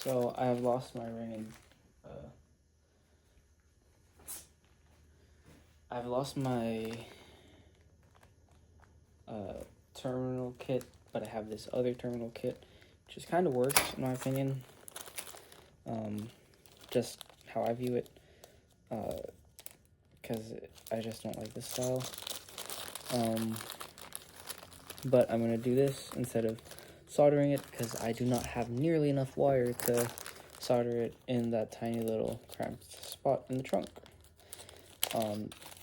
So I have lost my ring and I've lost my terminal kit, but I have this other terminal kit, which is kind of worse in my opinion. Just how I view it, because I just don't like this style. But I'm gonna do this instead of soldering it because I do not have nearly enough wire to solder it in that tiny little cramped spot in the trunk.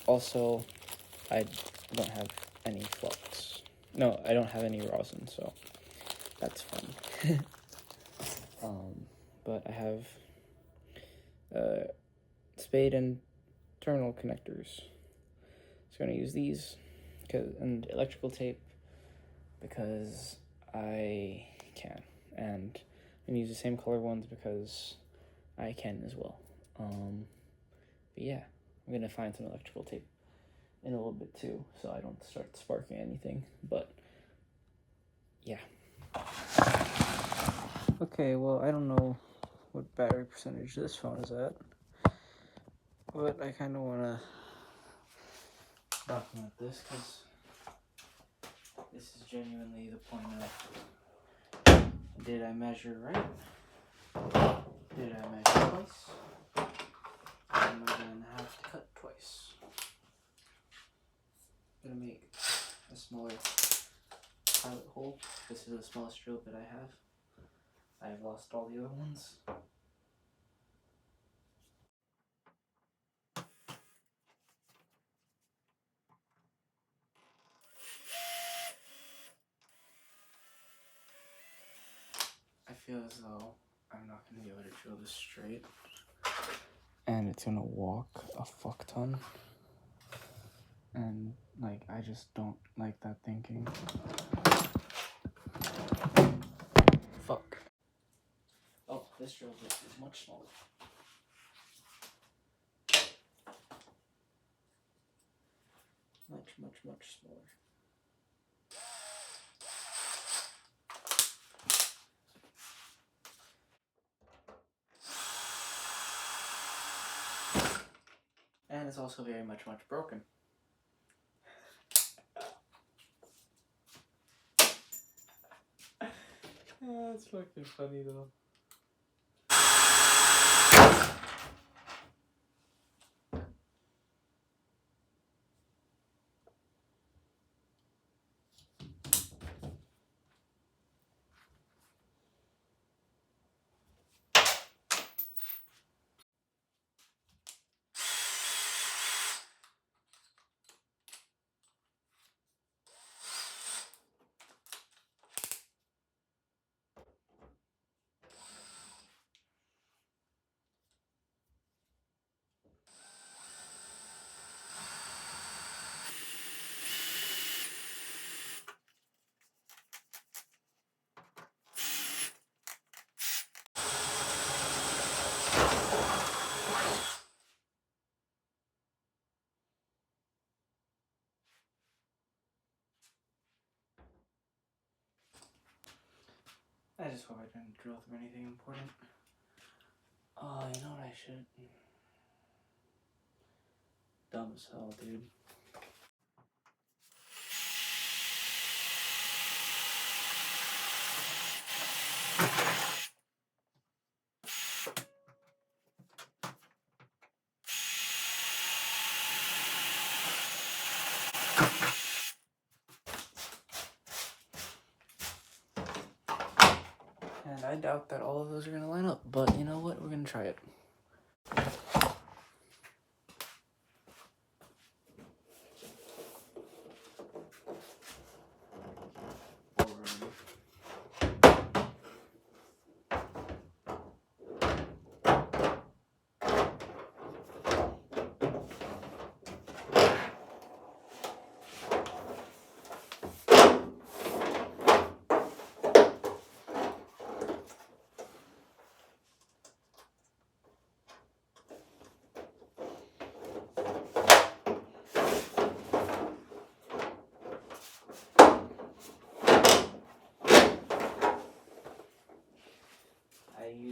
Also, I don't have any flux. No, I don't have any rosin, so that's fun. But I have spade and terminal connectors. So I'm gonna use these and electrical tape because I can, and I'm gonna use the same color ones because I can as well. But yeah, I'm gonna find some electrical tape in a little bit too, so I don't start sparking anything. But yeah. Okay, well, I don't know what battery percentage this phone is at, but I kind of want to document this because this is genuinely the point of, did I measure right? Did I measure twice? Am I going to have to cut twice? I'm going to make a smaller pilot hole. This is the smallest drill bit I have. I have lost all the other ones. I feel as though I'm not going to be able to drill this straight. And it's going to walk a fuck ton. And, like, I just don't like that thinking. Fuck. Oh, this drill bit is much smaller. Much smaller. And it's also very much broken. That's fucking funny though. I just hope I didn't drill through anything important. Oh, you know what I should? Dumb as hell, dude. And I doubt that all of those are gonna line up, but you know what? We're gonna try it.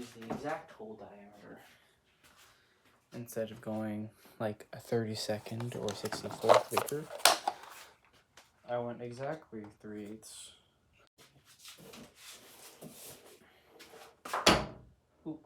use the exact hole diameter instead of going like a 32nd or 64th Victor. I went exactly 3/8. Ooh.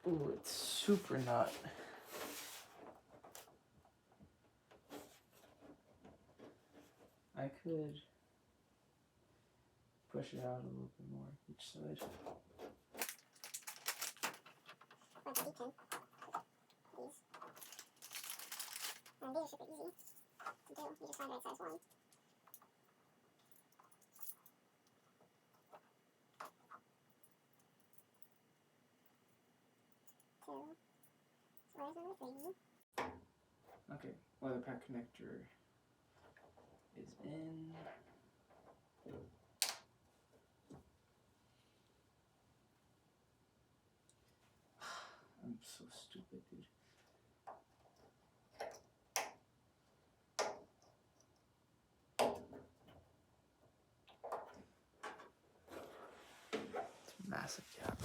Ooh, it's super nut. I could push it out a little bit more each side. Like you can. These. And these are super easy to do. You just find the right size one. Two. So where's number three? Okay, weather pack connector is in. I'm so stupid, dude. It's a massive gap.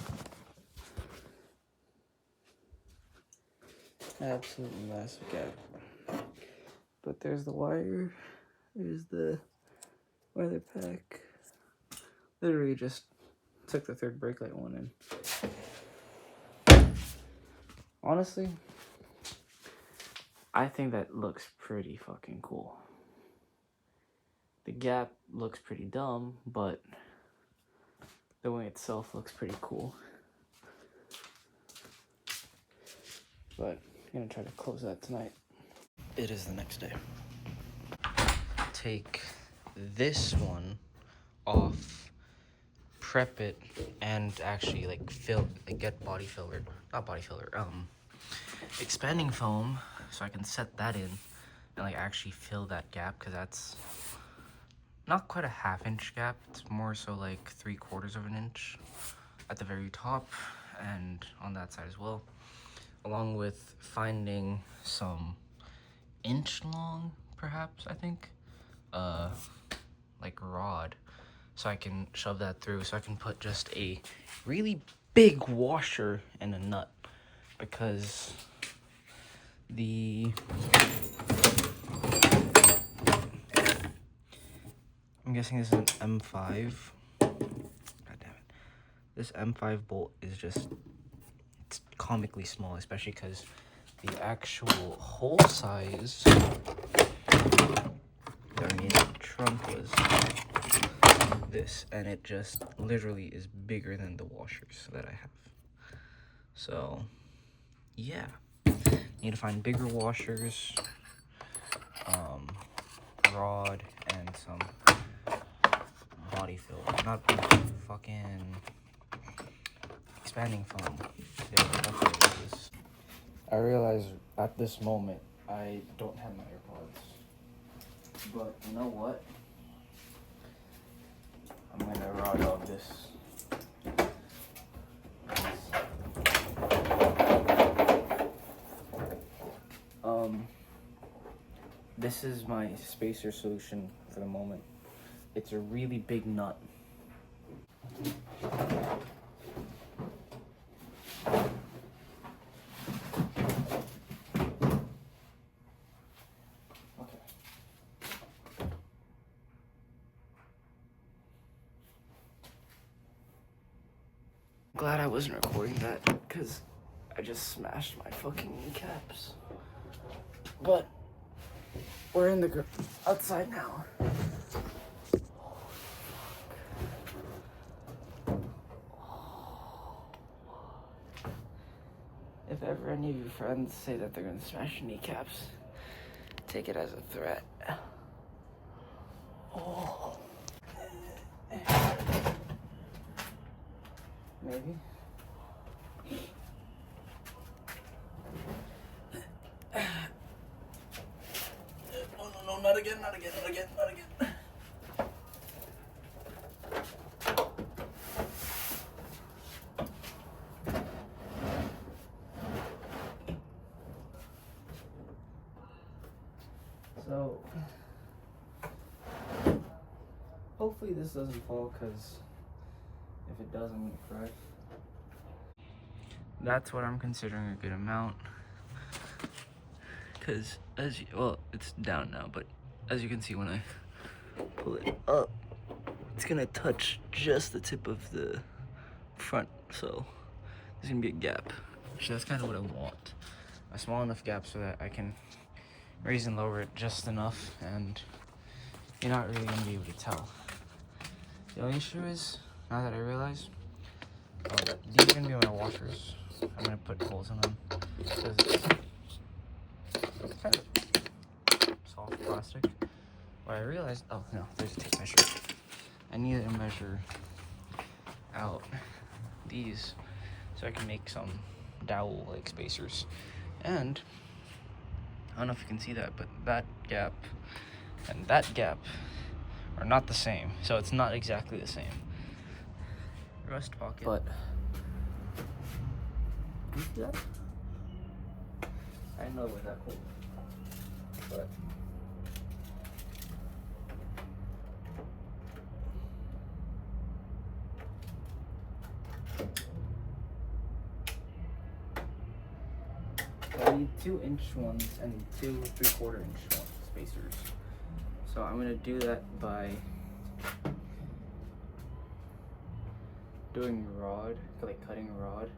Absolutely massive gap. But there's the wire. There's the weather pack. Literally just took the third brake light one in. Honestly, I think that looks pretty fucking cool. The gap looks pretty dumb, but the wing itself looks pretty cool. But I'm gonna try to close that tonight. It is the next day. Take this one off, prep it, and actually like get body filler, not body filler, expanding foam, so I can set that in and like actually fill that gap, because that's not quite a 1/2 inch gap. It's more so like 3/4 of an inch at the very top and on that side as well, along with finding some inch long, perhaps, I think, like rod, so I can shove that through, so I can put just a really big washer and a nut, because I'm guessing this is an M5. God damn it. This M5 bolt is just, it's comically small, especially because the actual hole size underneath the trunk was this, and it just literally is bigger than the washers that I have. So yeah, need to find bigger washers, rod, and some body fill, not fucking expanding foam. There, that's what it is. I realize at this moment I don't have my AirPods, but you know what? I'm gonna raw dog this. This is my spacer solution for the moment. It's a really big nut. Okay. Glad I wasn't recording that, because I just smashed my fucking kneecaps. But we're in the outside now. If ever any of your friends say that they're gonna smash your kneecaps, take it as a threat. Oh. Maybe. No, not again, not again, not again, not again. So, hopefully this doesn't fall, because if it does, I'm gonna cry. That's what I'm considering a good amount. Because, well, it's down now, but as you can see when I pull it up, it's gonna touch just the tip of the front, so there's gonna be a gap. So that's kind of what I want. A small enough gap so that I can raise and lower it just enough, and you're not really gonna be able to tell. The only issue is, now that I realize, these are gonna be my washers. I'm gonna put holes in them because it's kind of soft plastic. What I realized, oh no, there's a tape measure. I need to measure out these so I can make some dowel like spacers. And I don't know if you can see that, but that gap and that gap are not the same, so it's not exactly the same. Rust pocket. But you see that? I know it was that cool. But I need 2-inch ones and 2 3/4-inch ones, spacers. So I'm gonna do that by doing rod, like cutting rod.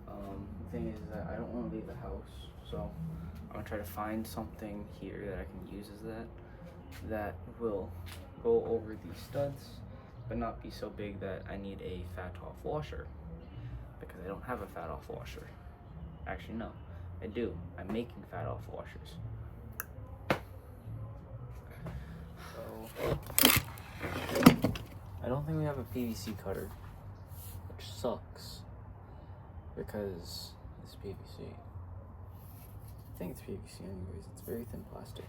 The thing is that I don't want to leave the house, so I'm gonna try to find something here that I can use as that will go over these studs, but not be so big that I need a fat off washer, because I don't have a fat off washer. Actually, no, I do. I'm making fat off washers. So I don't think we have a PVC cutter, which sucks because it's PVC. I think it's PVC anyways. It's very thin plastic.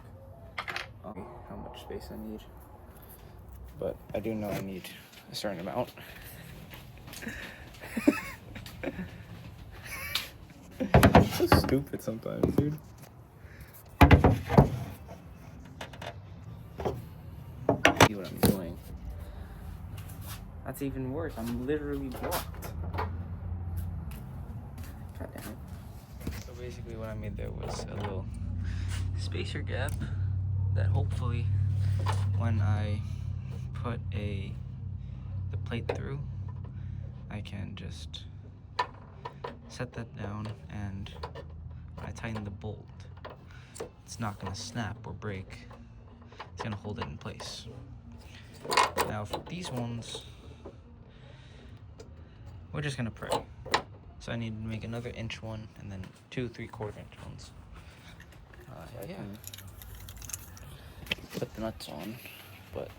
How much space I need, but I do know I need a certain amount. It's so stupid sometimes, dude. See what I'm doing. That's even worse. I'm literally blocked. God damn it. So basically what I made there was a little spacer gap that hopefully when I put the plate through, I can just set that down, and when I tighten the bolt, it's not gonna snap or break. It's gonna hold it in place. Now for these ones, we're just gonna pray. So I need to make another inch one and then 2 3/4-inch ones. Yeah. Put the nuts on, but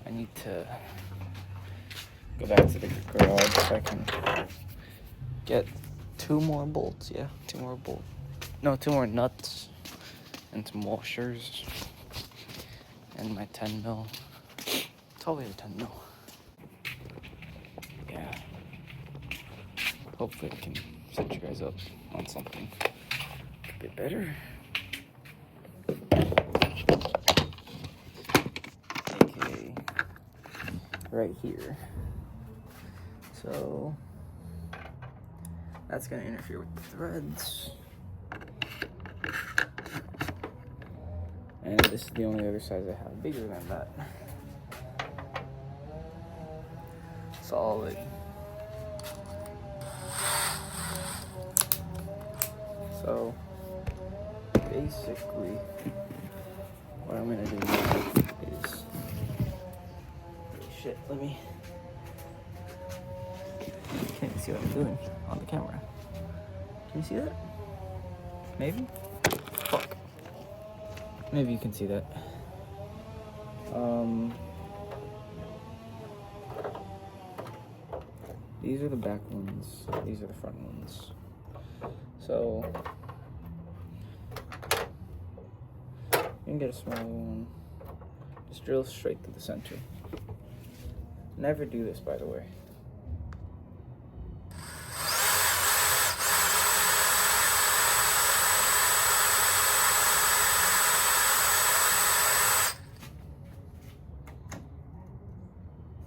I need to go back to the garage so I can get 2 more bolts. Yeah, 2 more bolts. No, 2 more nuts and some washers and my 10 mil. It's always a 10 mil. Yeah. Hopefully I can set you guys up on something a bit better. AKA right here. So that's gonna interfere with the threads. And this is the only other size I have bigger than that. Solid. So basically what I'm gonna do now is, holy shit, let me, can't even see what I'm doing on the camera. Can you see that? Maybe? Fuck. Maybe you can see that. These are the back ones, these are the front ones. So, you can get a small one. Just drill straight through the center. Never do this, by the way.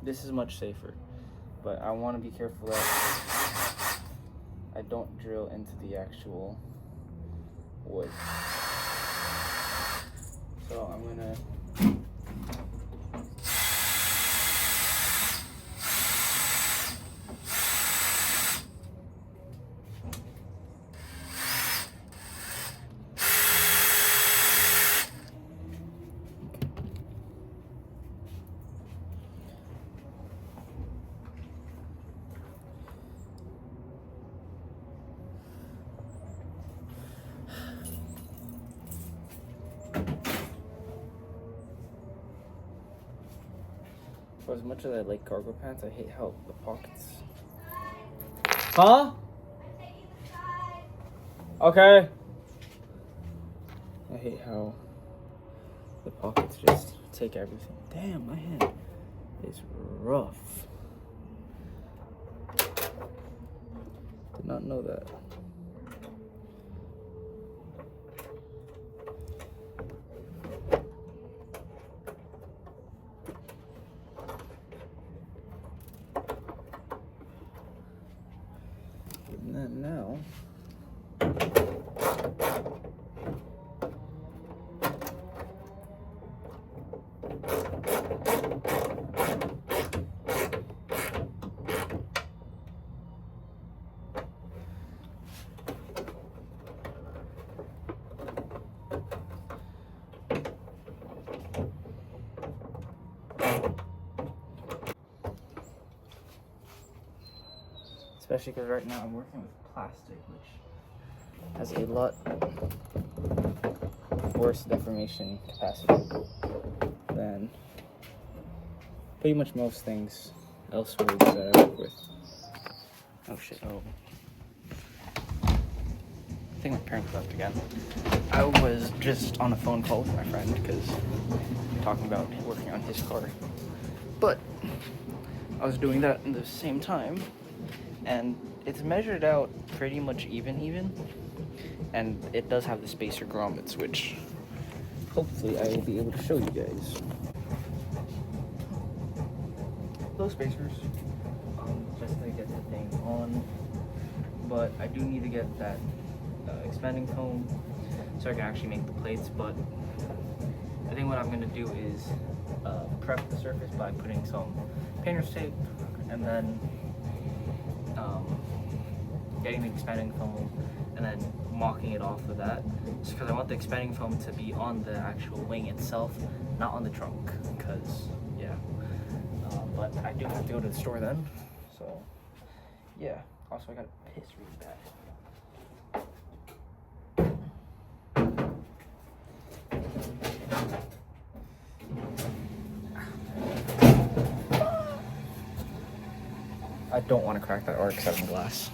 This is much safer, but I want to be careful that I don't drill into the actual wood. So I'm gonna For as much as I like cargo pants, I hate how the pockets. Huh? Okay. I hate how the pockets just take everything. Damn, my hand is rough. Did not know that. And then now, especially because right now I'm working with plastic, which has a lot worse deformation capacity than pretty much most things elsewhere that I work with. Oh shit. Oh. I think my parents left again. I was just on a phone call with my friend because talking about working on his car. But I was doing that at the same time, and it's measured out pretty much even, and it does have the spacer grommets, which hopefully I will be able to show you guys. Those spacers, just to get the thing on, but I do need to get that expanding foam so I can actually make the plates. But I think what I'm going to do is prep the surface by putting some painter's tape and then getting the expanding foam and then mocking it off with that, just because I want the expanding foam to be on the actual wing itself, not on the trunk, because yeah. But I do have to go to the store then, so yeah. Also, I gotta piss really bad. I don't want to crack that Arc 7 glass.